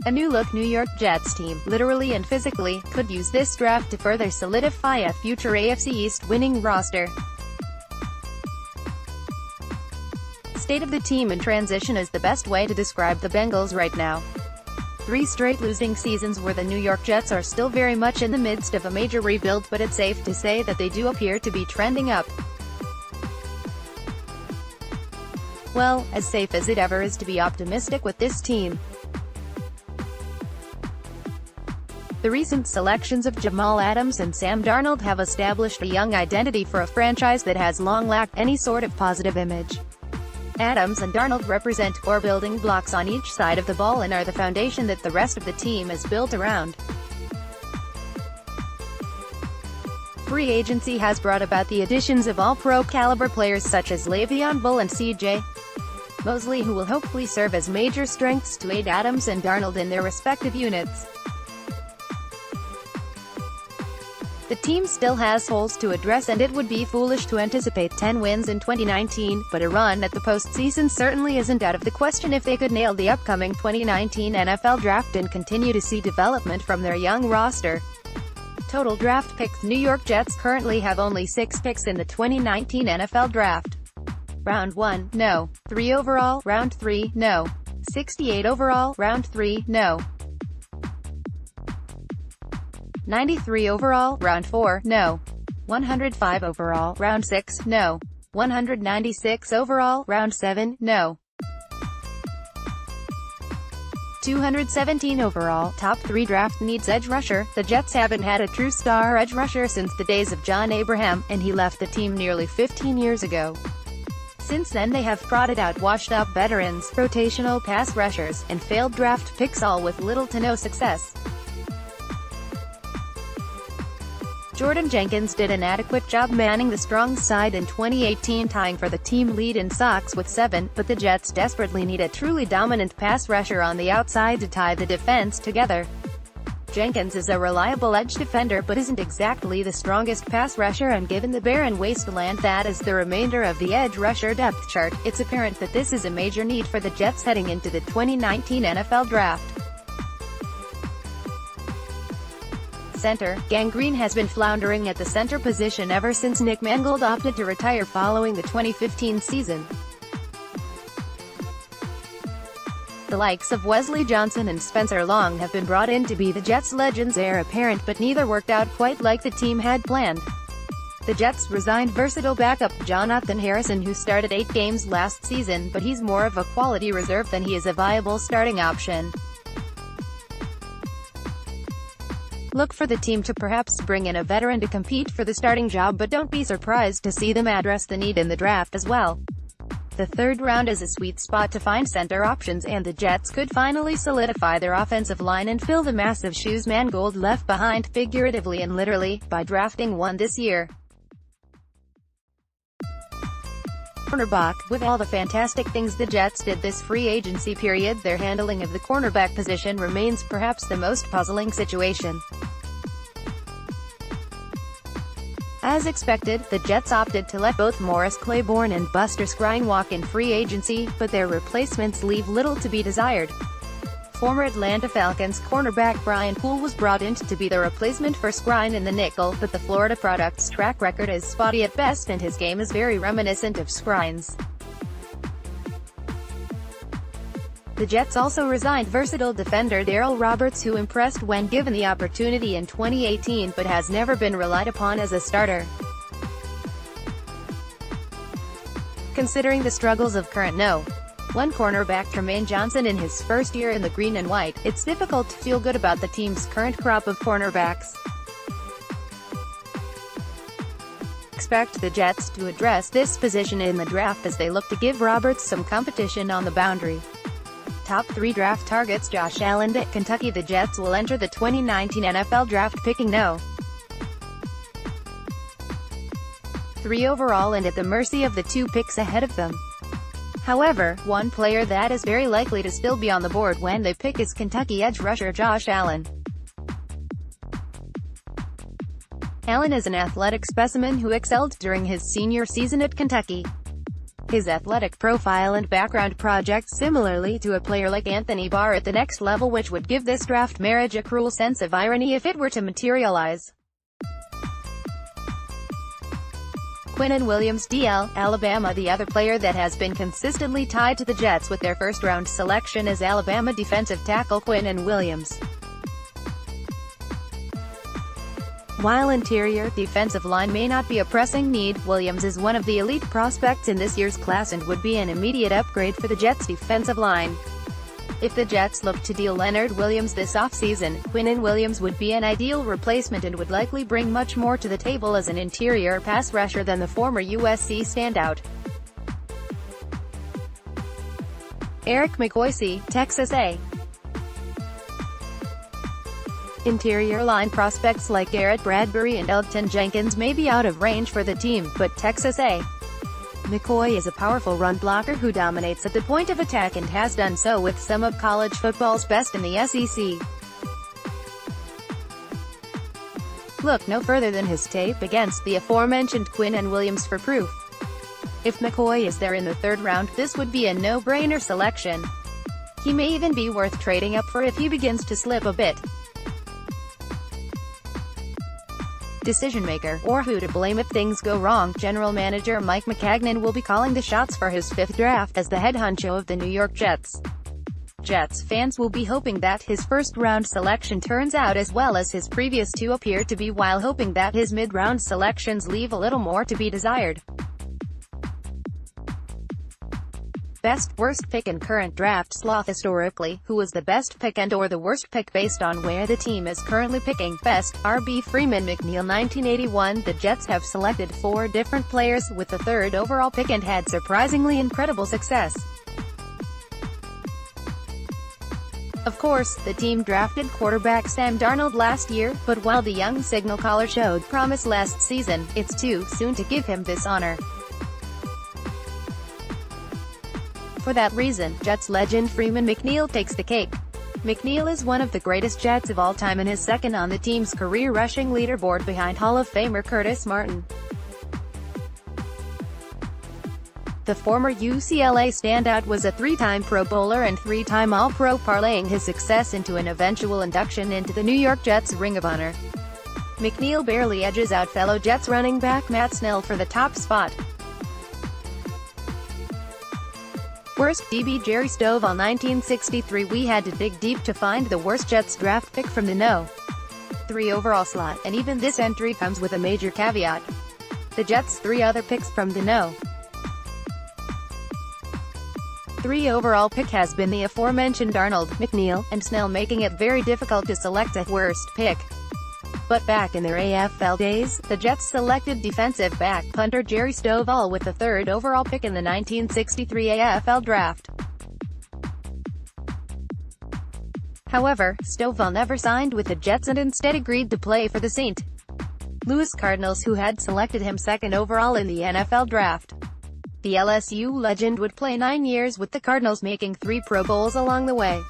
A new-look New York Jets team, literally and physically, could use this draft to further solidify a future AFC East-winning roster. State of the team in transition is the best way to describe the Bengals right now. 3 straight losing seasons where the New York Jets are still very much in the midst of a major rebuild, but it's safe to say that they do appear to be trending up. Well, as safe as it ever is to be optimistic with this team. The recent selections of Jamal and Sam Darnold have established a young identity for a franchise that has long lacked any sort of positive image. Adams and Darnold represent core building blocks on each side of the ball and are the foundation that the rest of the team is built around. Free agency has brought about the additions of all-pro caliber players such as Le'Veon Bell and C.J. Mosley, who will hopefully serve as major strengths to aid Adams and Darnold in their respective units. The team still has holes to address, and it would be foolish to anticipate 10 wins in 2019, but a run at the postseason certainly isn't out of the question if they could nail the upcoming 2019 NFL Draft and continue to see development from their young roster. Total draft picks: New York Jets currently have only 6 picks in the 2019 NFL Draft. Round 1, no. 3 overall, Round 3, no. 68 overall, Round 3, no. 93 overall, Round 4, no. 105 overall, Round 6, no. 196 overall, Round 7, no. 217 overall, top 3 draft needs edge rusher. The Jets haven't had a true star edge rusher since the days of John Abraham, and he left the team nearly 15 years ago. Since then they have prodded out washed-up veterans, rotational pass rushers, and failed draft picks, all with little to no success. Jordan Jenkins did an adequate job manning the strong side in 2018, tying for the team lead in sacks with 7, but the Jets desperately need a truly dominant pass rusher on the outside to tie the defense together. Jenkins is a reliable edge defender but isn't exactly the strongest pass rusher, and given the barren wasteland that is the remainder of the edge rusher depth chart, it's apparent that this is a major need for the Jets heading into the 2019 NFL Draft. Center. Gang Green has been floundering at the center position ever since Nick Mangold opted to retire following the 2015 season. The likes of Wesley Johnson and Spencer Long have been brought in to be the Jets' legends' heir apparent, but neither worked out quite like the team had planned. The Jets resigned versatile backup Jonathan Harrison, who started 8 games last season, but he's more of a quality reserve than he is a viable starting option. Look for the team to perhaps bring in a veteran to compete for the starting job, but don't be surprised to see them address the need in the draft as well. The 3rd round is a sweet spot to find center options, and the Jets could finally solidify their offensive line and fill the massive shoes Mangold left behind, figuratively and literally, by drafting one this year. Cornerback. With all the fantastic things the Jets did this free agency period, their handling of the cornerback position remains perhaps the most puzzling situation. As expected, the Jets opted to let both Morris Claiborne and Buster Skrine walk in free agency, but their replacements leave little to be desired. Former Atlanta Falcons cornerback Brian Poole was brought in to be the replacement for Skrine in the nickel, but the Florida product's track record is spotty at best, and his game is very reminiscent of Skrine's. The Jets also resigned versatile defender Darryl Roberts, who impressed when given the opportunity in 2018 but has never been relied upon as a starter. Considering the struggles of current No.1 cornerback Tremaine Johnson in his first year in the green and white, it's difficult to feel good about the team's current crop of cornerbacks. Expect the Jets to address this position in the draft as they look to give Roberts some competition on the boundary. Top 3 draft targets: Josh Allen at Kentucky. The Jets will enter the 2019 NFL Draft picking No. 3 overall and at the mercy of the 2 picks ahead of them. However, one player that is very likely to still be on the board when they pick is Kentucky edge rusher Josh Allen. Allen is an athletic specimen who excelled during his senior season at Kentucky. His athletic profile and background project similarly to a player like Anthony Barr at the next level, which would give this draft marriage a cruel sense of irony if it were to materialize. Quinnen Williams, DL, Alabama. The other player that has been consistently tied to the Jets with their first-round selection is Alabama defensive tackle Quinnen Williams. While interior defensive line may not be a pressing need, Williams is one of the elite prospects in this year's class and would be an immediate upgrade for the Jets' defensive line. If the Jets look to deal Leonard Williams this offseason, Quinnen Williams would be an ideal replacement and would likely bring much more to the table as an interior pass rusher than the former USC standout. Eric McCoy, Texas A. Interior line prospects like Garrett Bradbury and Elgton Jenkins may be out of range for the team, but Texas A. McCoy is a powerful run blocker who dominates at the point of attack and has done so with some of college football's best in the SEC. Look no further than his tape against the aforementioned Quinnen Williams for proof. If McCoy is there in the third round, this would be a no-brainer selection. He may even be worth trading up for if he begins to slip a bit. Decision maker, or who to blame if things go wrong. General manager Mike Maccagnan will be calling the shots for his fifth draft as the head honcho of the New York Jets. Jets fans will be hoping that his first-round selection turns out as well as his previous two appear to be, while hoping that his mid-round selections leave a little more to be desired. Best, worst pick in current draft sloth. Historically, who was the best pick and or the worst pick based on where the team is currently picking? Best, RB Freeman McNeil. 1981. The Jets have selected 4 different players with the 3rd overall pick and had surprisingly incredible success. Of course, the team drafted quarterback Sam Darnold last year, but while the young signal caller showed promise last season, it's too soon to give him this honor. For that reason, Jets legend Freeman McNeil takes the cake. McNeil is one of the greatest Jets of all time and is second on the team's career rushing leaderboard behind Hall of Famer Curtis Martin. The former UCLA standout was a 3-time Pro Bowler and 3-time All-Pro, parlaying his success into an eventual induction into the New York Jets Ring of Honor. McNeil barely edges out fellow Jets running back Matt Snell for the top spot. Worst, DB Jerry Stovall. 1963. We had to dig deep to find the worst Jets draft pick from the No. 3 overall slot, and even this entry comes with a major caveat. The Jets' 3 other picks from the No. 3 overall pick has been the aforementioned Darnold, McNeil, and Snell, making it very difficult to select a worst pick. But back in their AFL days, the Jets selected defensive back punter Jerry Stovall with the 3rd overall pick in the 1963 AFL draft. However, Stovall never signed with the Jets and instead agreed to play for the St. Louis Cardinals, who had selected him 2nd overall in the NFL draft. The LSU legend would play 9 years with the Cardinals, making 3 Pro Bowls along the way.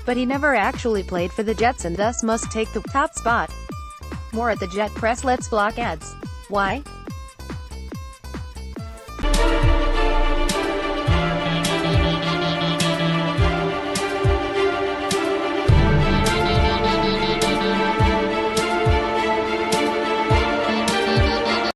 But he never actually played for the Jets and thus must take the top spot. More at the Jet Press. Let's block ads. Why?